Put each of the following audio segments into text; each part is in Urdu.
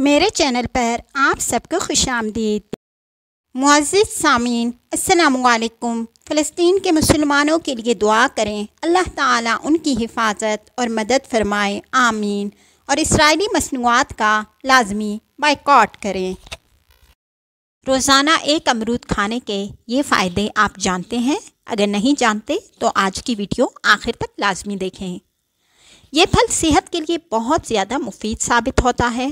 میرے چینل پر آپ سب کو خوش آمدید۔ معزز سامعین، السلام علیکم۔ فلسطین کے مسلمانوں کے لیے دعا کریں، اللہ تعالیٰ ان کی حفاظت اور مدد فرمائے، آمین۔ اور اسرائیلی مصنوعات کا لازمی بائیکاٹ کریں۔ روزانہ ایک امرود کھانے کے یہ فائدے آپ جانتے ہیں؟ اگر نہیں جانتے تو آج کی ویڈیو آخر تک لازمی دیکھیں۔ یہ پھل صحت کے لیے بہت زیادہ مفید ثابت ہوتا ہے۔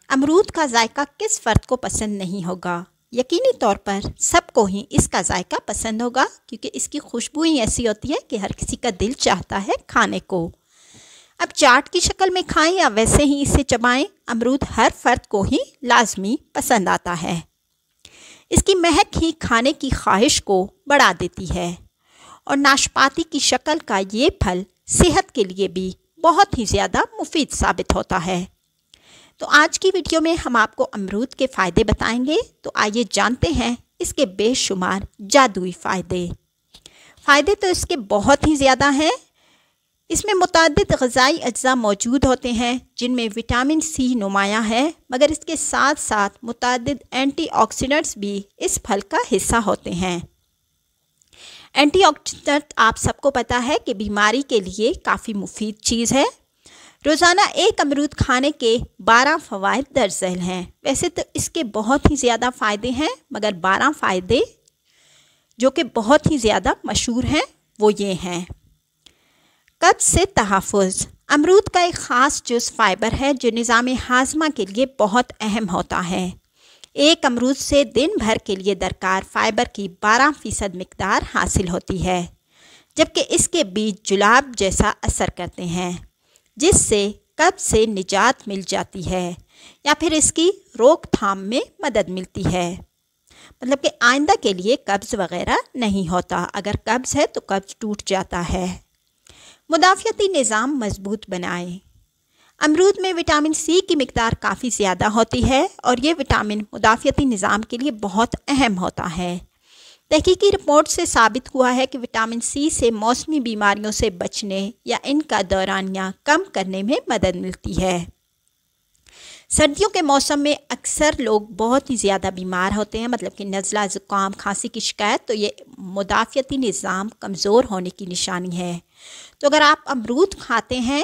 امرود کا ذائقہ کس فرد کو پسند نہیں ہوگا؟ یقینی طور پر سب کو ہی اس کا ذائقہ پسند ہوگا، کیونکہ اس کی خوشبو ہی ایسی ہوتی ہے کہ ہر کسی کا دل چاہتا ہے کھانے کو۔ اب چاٹ کی شکل میں کھائیں یا ویسے ہی اسے چبائیں، امرود ہر فرد کو ہی لازمی پسند آتا ہے۔ اس کی مہک ہی کھانے کی خواہش کو بڑھا دیتی ہے، اور ناشپاتی کی شکل کا یہ پھل صحت کے لیے بھی بہت ہی زیادہ مفید ثابت ہوتا ہے۔ تو آج کی ویڈیو میں ہم آپ کو امرود کے فائدے بتائیں گے، تو آئیے جانتے ہیں اس کے بے شمار جادوئی فائدے۔ فائدے تو اس کے بہت ہی زیادہ ہیں۔ اس میں متعدد غذائی اجزاء موجود ہوتے ہیں، جن میں وٹامن سی نمایاں ہے، مگر اس کے ساتھ ساتھ متعدد اینٹی آکسیڈنٹس بھی اس پھل کا حصہ ہوتے ہیں۔ اینٹی آکسیڈنٹ آپ سب کو پتہ ہے کہ بیماری کے لیے کافی مفید چیز ہے۔ روزانہ ایک امرود کھانے کے 12 فوائد درج ذیل ہیں۔ ویسے تو اس کے بہت ہی زیادہ فائدے ہیں، مگر 12 فائدے جو کہ بہت ہی زیادہ مشہور ہیں وہ یہ ہیں۔ قبض سے تحفظ۔ امرود کا ایک خاص جز فائبر ہے جو نظام ہاضمہ کے لیے بہت اہم ہوتا ہے۔ ایک امرود سے دن بھر کے لیے درکار فائبر کی 12% مقدار حاصل ہوتی ہے، جبکہ اس کے بیج جلاب جیسا اثر کرتے ہیں، جس سے قبض سے نجات مل جاتی ہے یا پھر اس کی روک تھام میں مدد ملتی ہے۔ مطلب کہ آئندہ کے لیے قبض وغیرہ نہیں ہوتا، اگر قبض ہے تو قبض ٹوٹ جاتا ہے۔ مدافعتی نظام مضبوط بنائیں۔ امرود میں وٹامن سی کی مقدار کافی زیادہ ہوتی ہے، اور یہ وٹامن مدافعتی نظام کے لیے بہت اہم ہوتا ہے۔ تحقیقی رپورٹ سے ثابت ہوا ہے کہ وٹامن سی سے موسمی بیماریوں سے بچنے یا ان کا دورانیہ کم کرنے میں مدد ملتی ہے۔ سردیوں کے موسم میں اکثر لوگ بہت ہی زیادہ بیمار ہوتے ہیں، مطلب کہ نزلہ، زکام، کھانسی کی شکایت، تو یہ مدافعتی نظام کمزور ہونے کی نشانی ہے۔ تو اگر آپ امرود کھاتے ہیں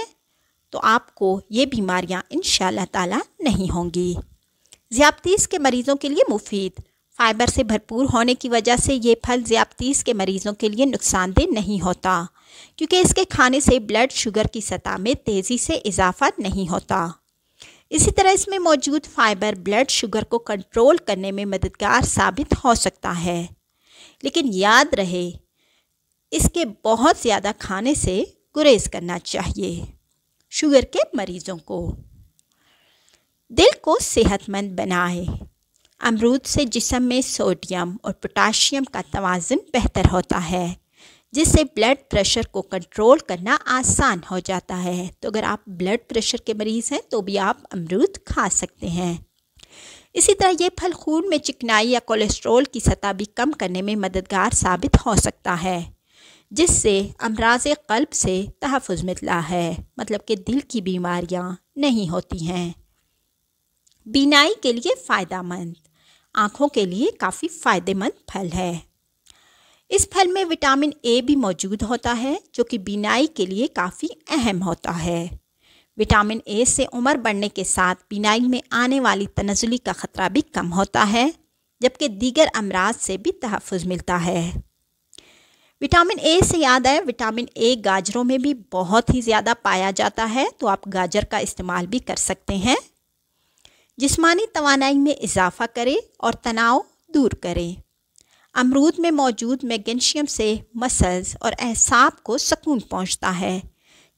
تو آپ کو یہ بیماریاں انشاءاللہ تعالی نہیں ہوں گی۔ ذیابطیس کے مریضوں کے لیے مفید۔ فائبر سے بھرپور ہونے کی وجہ سے یہ پھل ذیابطیس کے مریضوں کے لیے نقصان دہ نہیں ہوتا، کیونکہ اس کے کھانے سے بلڈ شوگر کی سطح میں تیزی سے اضافہ نہیں ہوتا۔ اسی طرح اس میں موجود فائبر بلڈ شوگر کو کنٹرول کرنے میں مددگار ثابت ہو سکتا ہے، لیکن یاد رہے اس کے بہت زیادہ کھانے سے گریز کرنا چاہیے شوگر کے مریضوں کو۔ دل کو صحت مند بنائے۔ امرود سے جسم میں سوڈیم اور پوٹاشیم کا توازن بہتر ہوتا ہے، جس سے بلڈ پریشر کو کنٹرول کرنا آسان ہو جاتا ہے۔ تو اگر آپ بلڈ پریشر کے مریض ہیں تو بھی آپ امرود کھا سکتے ہیں۔ اسی طرح یہ پھل خون میں چکنائی یا کولیسٹرول کی سطح بھی کم کرنے میں مددگار ثابت ہو سکتا ہے، جس سے امراض قلب سے تحفظ ملتا ہے، مطلب کہ دل کی بیماریاں نہیں ہوتی ہیں۔ بینائی کے لیے فائدہ مند۔ آنکھوں کے لیے کافی فائدہ مند پھل ہے۔ اس پھل میں وٹامن اے بھی موجود ہوتا ہے، جو کہ بینائی کے لیے کافی اہم ہوتا ہے۔ وٹامن اے سے عمر بڑھنے کے ساتھ بینائی میں آنے والی تنزلی کا خطرہ بھی کم ہوتا ہے، جبکہ دیگر امراض سے بھی تحفظ ملتا ہے۔ وٹامن اے سے یاد آئے، وٹامن اے گاجروں میں بھی بہت ہی زیادہ پایا جاتا ہے، تو آپ گاجر کا استعمال بھی کر سکتے ہیں۔ جسمانی توانائی میں اضافہ کرے اور تناؤ دور کرے۔ امرود میں موجود میگنیشیم سے مسلز اور اعصاب کو سکون پہنچتا ہے،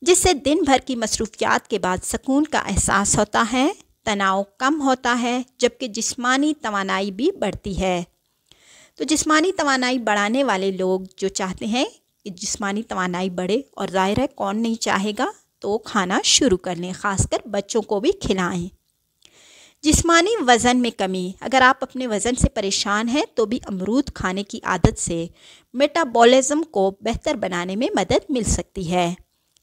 جس سے دن بھر کی مصروفیات کے بعد سکون کا احساس ہوتا ہے، تناؤ کم ہوتا ہے، جبکہ جسمانی توانائی بھی بڑھتی ہے۔ تو جسمانی توانائی بڑھانے والے لوگ جو چاہتے ہیں کہ جسمانی توانائی بڑھے، اور ظاہر ہے کون نہیں چاہے گا، تو کھانا شروع کر لیں، خاص کر بچوں کو بھی کھلائیں۔ جسمانی وزن میں کمی۔ اگر آپ اپنے وزن سے پریشان ہیں تو بھی امرود کھانے کی عادت سے میٹابولزم کو بہتر بنانے میں مدد مل سکتی ہے۔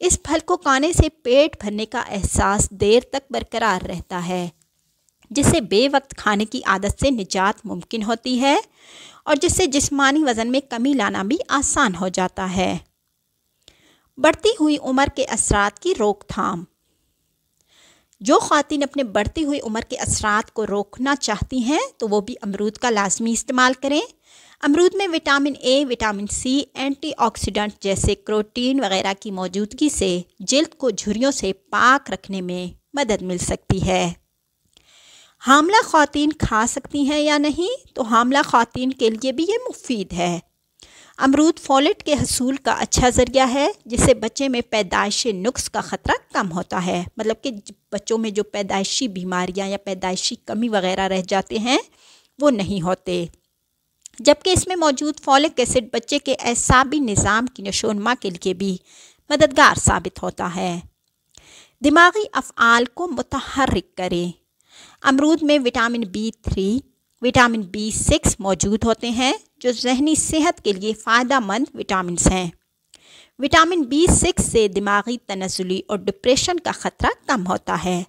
اس پھل کو کھانے سے پیٹ بھرنے کا احساس دیر تک برقرار رہتا ہے، جس سے بے وقت کھانے کی عادت سے نجات ممکن ہوتی ہے اور جس سے جسمانی وزن میں کمی لانا بھی آسان ہو جاتا ہے۔ بڑھتی ہوئی عمر کے اثرات کی روک تھام۔ جو خواتین اپنے بڑھتی ہوئی عمر کے اثرات کو روکنا چاہتی ہیں تو وہ بھی امرود کا لازمی استعمال کریں۔ امرود میں vitamin A, vitamin C, antioxidant جیسے کروٹین وغیرہ کی موجودگی سے جلد کو جھریوں سے پاک رکھنے میں مدد مل سکتی ہے۔ حاملہ خواتین کھا سکتی ہیں یا نہیں؟ تو حاملہ خواتین کے لیے بھی یہ مفید ہے۔ امرود فولیٹ کے حصول کا اچھا ذریعہ ہے جس سے بچے میں پیدائشی نقص کا خطرہ کم ہوتا ہے، مطلب کہ بچوں میں جو پیدائشی بیماریاں یا پیدائشی کمی وغیرہ رہ جاتے ہیں وہ نہیں ہوتے، جبکہ اس میں موجود فولک ایسڈ بچے کے اعصابی نظام کی نشو و نما کے لیے بھی مددگار ثابت ہوتا ہے۔ دماغی افعال کو متحرک کریں۔ امرود میں وٹامن B3، وٹامن B6 موجود ہوتے ہیں جو ذہنی صحت کے لیے فائدہ مند وٹامنز ہیں۔ وٹامن B6 سے دماغی تنزلی اور ڈپریشن کا خطرہ کم ہوتا ہے۔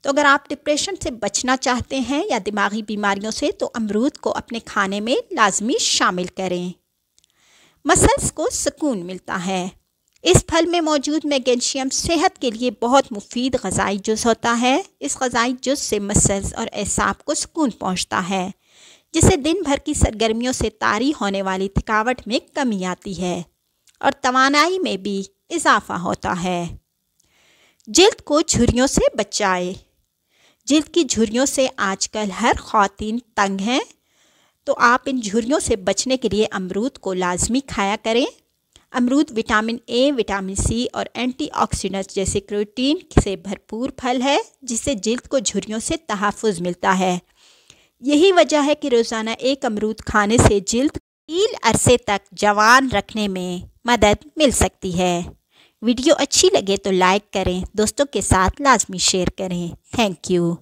تو اگر آپ ڈپریشن سے بچنا چاہتے ہیں یا دماغی بیماریوں سے تو امرود کو اپنے کھانے میں لازمی شامل کریں۔ مسلز کو سکون ملتا ہے۔ اس پھل میں موجود میگنیشیم صحت کے لیے بہت مفید غذائی جز ہوتا ہے۔ اس غذائی جز سے مسلز اور اعصاب کو سکون پہنچتا ہے، جس سے دن بھر کی سرگرمیوں سے طاری ہونے والی تھکاوٹ میں کمی آتی ہے اور توانائی میں بھی اضافہ ہوتا ہے۔ جلد کو جھریوں سے بچائے۔ جلد کی جھریوں سے آج کل ہر خواتین تنگ ہیں، تو آپ ان جھریوں سے بچنے کے لیے امرود کو لازمی کھایا کریں۔ امرود وٹامن اے، وٹامن سی اور اینٹی آکسیڈنٹس جیسے کروٹین سے بھرپور پھل ہے جس سے جلد کو جھریوں سے تحفظ ملتا ہے۔ یہی وجہ ہے کہ روزانہ ایک امرود کھانے سے جلد طویل عرصے تک جوان رکھنے میں مدد مل سکتی ہے۔ ویڈیو اچھی لگے تو لائک کریں، دوستوں کے ساتھ لازمی شیئر کریں۔ Thank you.